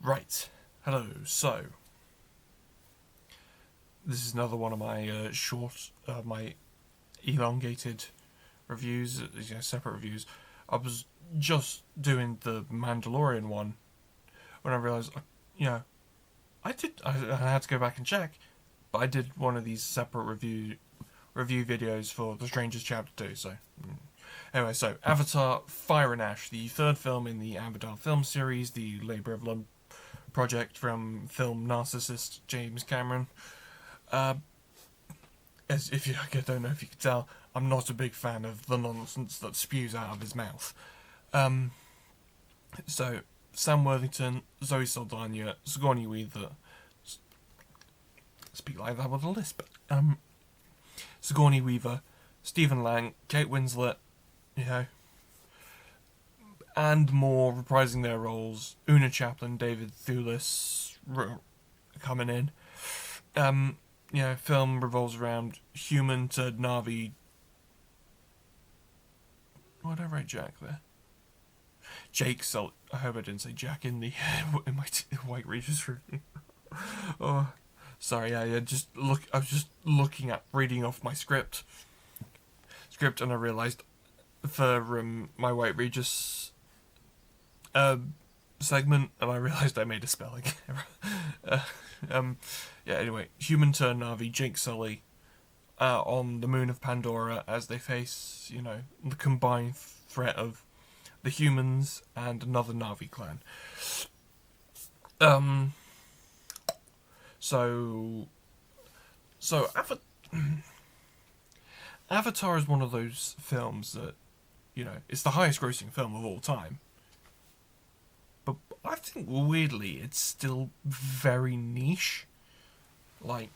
Right. Hello. So, this is another one of my my elongated reviews, separate reviews. I was just doing the Mandalorian one when I realised, I had to go back and check, but I did one of these separate review videos for The Strangers Chapter 2, so... Anyway, so Avatar Fire and Ash, the third film in the Avatar film series, the Labour of Love project from film narcissist James Cameron. As if you, I don't know if you could tell, I'm not a big fan of the nonsense that spews out of his mouth. So, Sam Worthington, Zoe Saldana, Sigourney Weaver, speak like that with a lisp, Sigourney Weaver, Stephen Lang, Kate Winslet, and more reprising their roles. Una Chaplin, David Thewlis coming in. Film revolves around human to Na'vi. What did I write Jack there? Jake Sully. I hope I didn't say Jack in my White Regis review. Oh, sorry. I was just looking at reading off my script, and I realised for my White Regis segment, and I realised I made a spelling error. Anyway, human turned Na'vi, Jake Sully, on the moon of Pandora as they face, the combined threat of the humans and another Na'vi clan. So Avatar is one of those films that, it's the highest grossing film of all time. But I think, weirdly, it's still very niche. Like,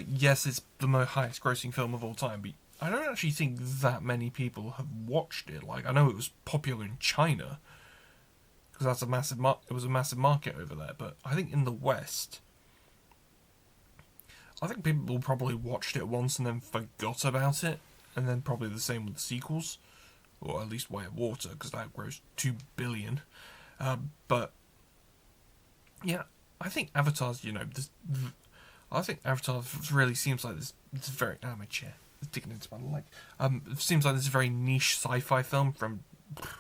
yes, it's the highest grossing film of all time, but I don't actually think that many people have watched it. Like, I know it was popular in China, because that's it was a massive market over there, but I think in the West, I think people probably watched it once and then forgot about it, and then probably the same with the sequels, or at least Way of Water, because that grossed $2 billion. But yeah, I think Avatar's, I think Avatar really seems like this very amateur. Digging into my leg. It seems like this is a very niche sci-fi film from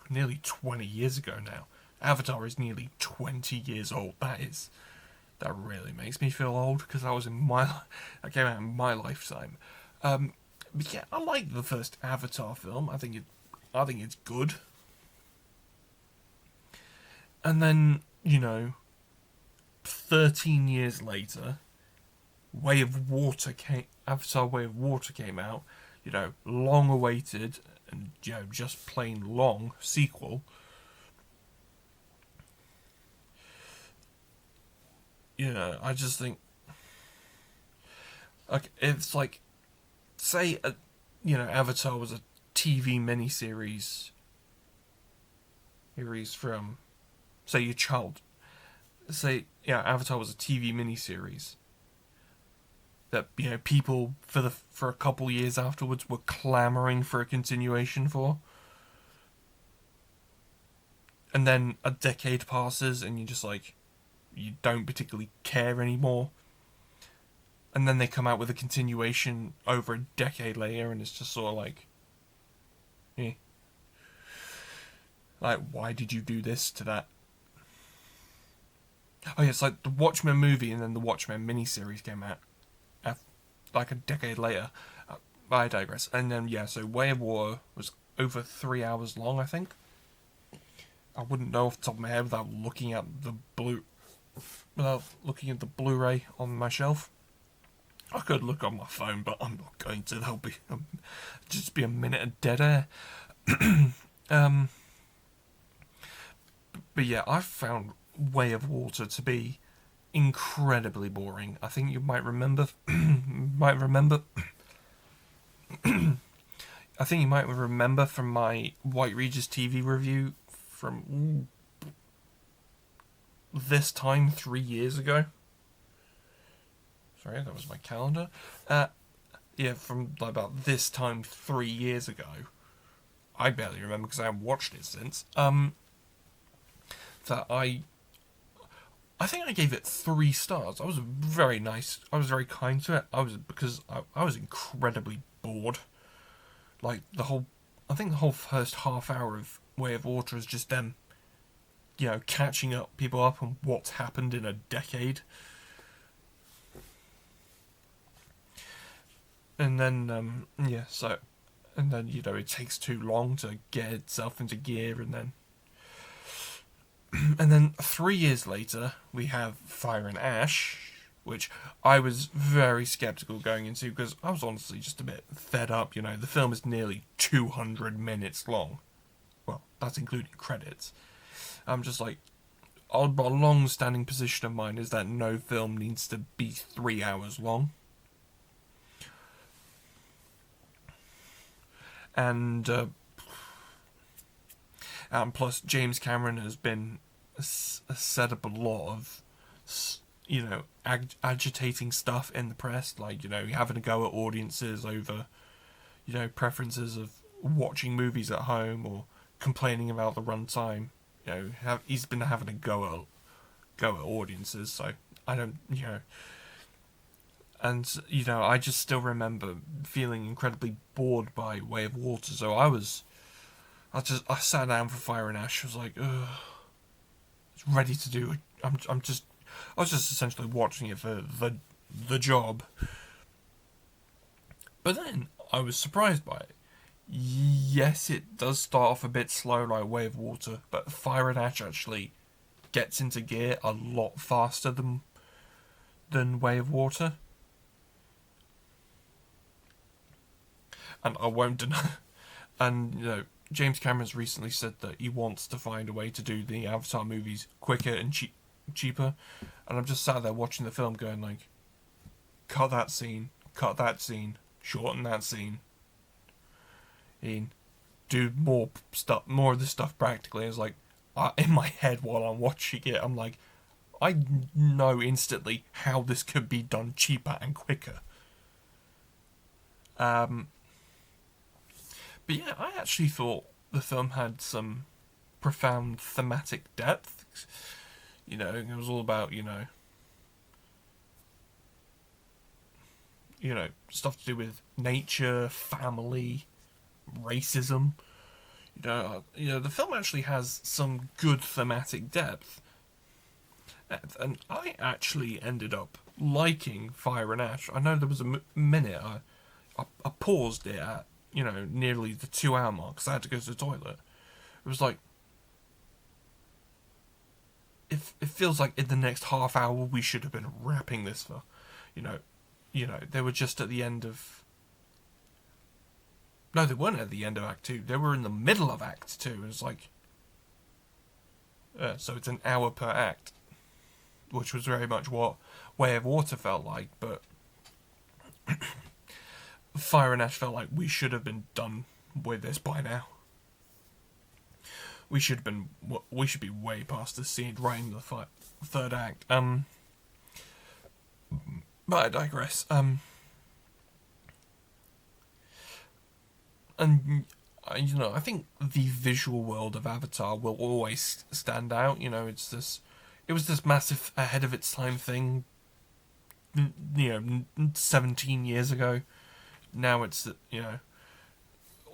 nearly 20 years ago now. Avatar is nearly 20 years old. That really makes me feel old, because that came out in my lifetime. But yeah, I like the first Avatar film. I think it's good. And then, 13 years later, Avatar Way of Water came out, long awaited and, just plain long sequel. I just think, like, it's like, say, Avatar was a TV miniseries from, say, your child. Say, Avatar was a TV miniseries that, people for a couple years afterwards were clamoring for a continuation for. And then a decade passes and you're just like, you don't particularly care anymore. And then they come out with a continuation over a decade later, and it's just sort of like, like, why did you do this to that? Oh yeah, it's like the Watchmen movie, and then the Watchmen miniseries came out like a decade later. I digress. And then so Way of Water was over 3 hours long, I think. I wouldn't know off the top of my head without looking at the Blu-ray on my shelf. I could look on my phone, but I'm not going to. There'll be just be a minute of dead air. But yeah, I found Way of Water to be incredibly boring. I think you might remember. I think you might remember from my White Regis TV review from this time 3 years ago. Sorry, that was my calendar. From about this time 3 years ago. I barely remember because I haven't watched it since. that I think I gave it 3 stars. I was very nice. I was very kind to it. Because I was incredibly bored. Like I think the whole first half hour of Way of Water is just them, catching people up on what's happened in a decade. And then, and then, it takes too long to get itself into gear, and then and then 3 years later, we have Fire and Ash, which I was very skeptical going into because I was honestly just a bit fed up. The film is nearly 200 minutes long. Well, that's including credits. I'm just like, a long-standing position of mine is that no film needs to be 3 hours long. And plus, James Cameron has set up a lot of, agitating stuff in the press, like, having to go at audiences over, preferences of watching movies at home or complaining about the runtime. He's been having to go at audiences, so I don't, and, I just still remember feeling incredibly bored by Way of Water, so I sat down for Fire and Ash. I was like, ugh, ready to do it. I was just essentially watching it for the job. But then I was surprised by it. Yes, it does start off a bit slow like Way of Water, but Fire and Ash actually gets into gear a lot faster than Way of Water. And I won't deny. And, James Cameron's recently said that he wants to find a way to do the Avatar movies quicker and cheaper. And I'm just sat there watching the film going like, cut that scene, shorten that scene. Ian, do more of this stuff practically. It's like, in my head while I'm watching it, I'm like, I know instantly how this could be done cheaper and quicker. But yeah, I actually thought the film had some profound thematic depth. It was all about, stuff to do with nature, family, racism. The film actually has some good thematic depth. And I actually ended up liking Fire and Ash. I know there was a minute I paused it at, nearly the 2-hour mark because I had to go to the toilet. It was like, it feels like in the next half hour we should have been wrapping this for, they were just at the end of. No, they weren't at the end of Act 2. They were in the middle of Act 2. It was like, so it's an hour per act, which was very much what Way of Water felt like, but Fire and Ash felt like we should have been done with this by now. We should be way past this scene right in the third act. But I digress. And I think the visual world of Avatar will always stand out. It was this massive ahead of its time thing. 17 years ago. Now it's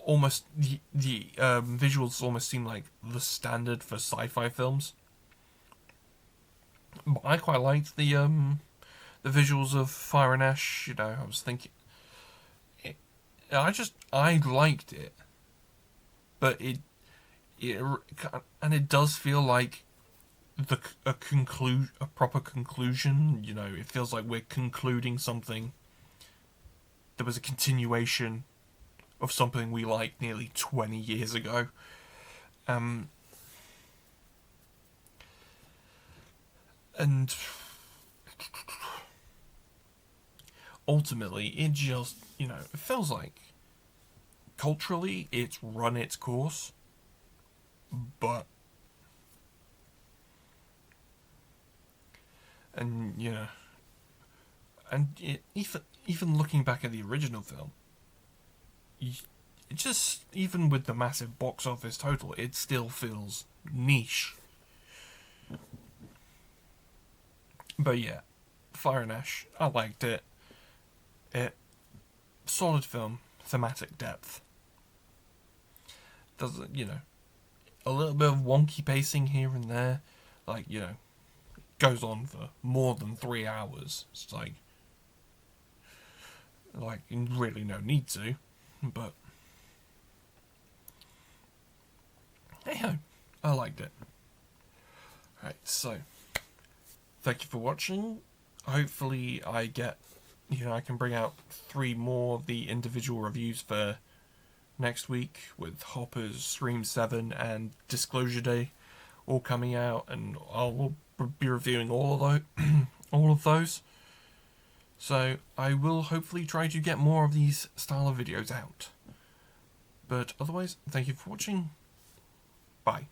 almost the visuals almost seem like the standard for sci-fi films. But I quite liked the visuals of Fire and Ash. I was thinking, I liked it, but it does feel like a proper conclusion. It feels like we're concluding something. There was a continuation of something we liked nearly 20 years ago. And ultimately, it just, it feels like culturally it's run its course, but even looking back at the original film, it just, even with the massive box office total, it still feels niche. But yeah, Fire and Ash, I liked it. Solid film, thematic depth. Does, a little bit of wonky pacing here and there. Like, goes on for more than 3 hours. It's like really no need to. But, hey ho, I liked it. Right, so, thank you for watching. Hopefully I get, I can bring out 3 more of the individual reviews for next week, with Hopper's Scream 7 and Disclosure Day all coming out, and I'll be reviewing all of those. So I will hopefully try to get more of these style of videos out. But otherwise, thank you for watching. Bye.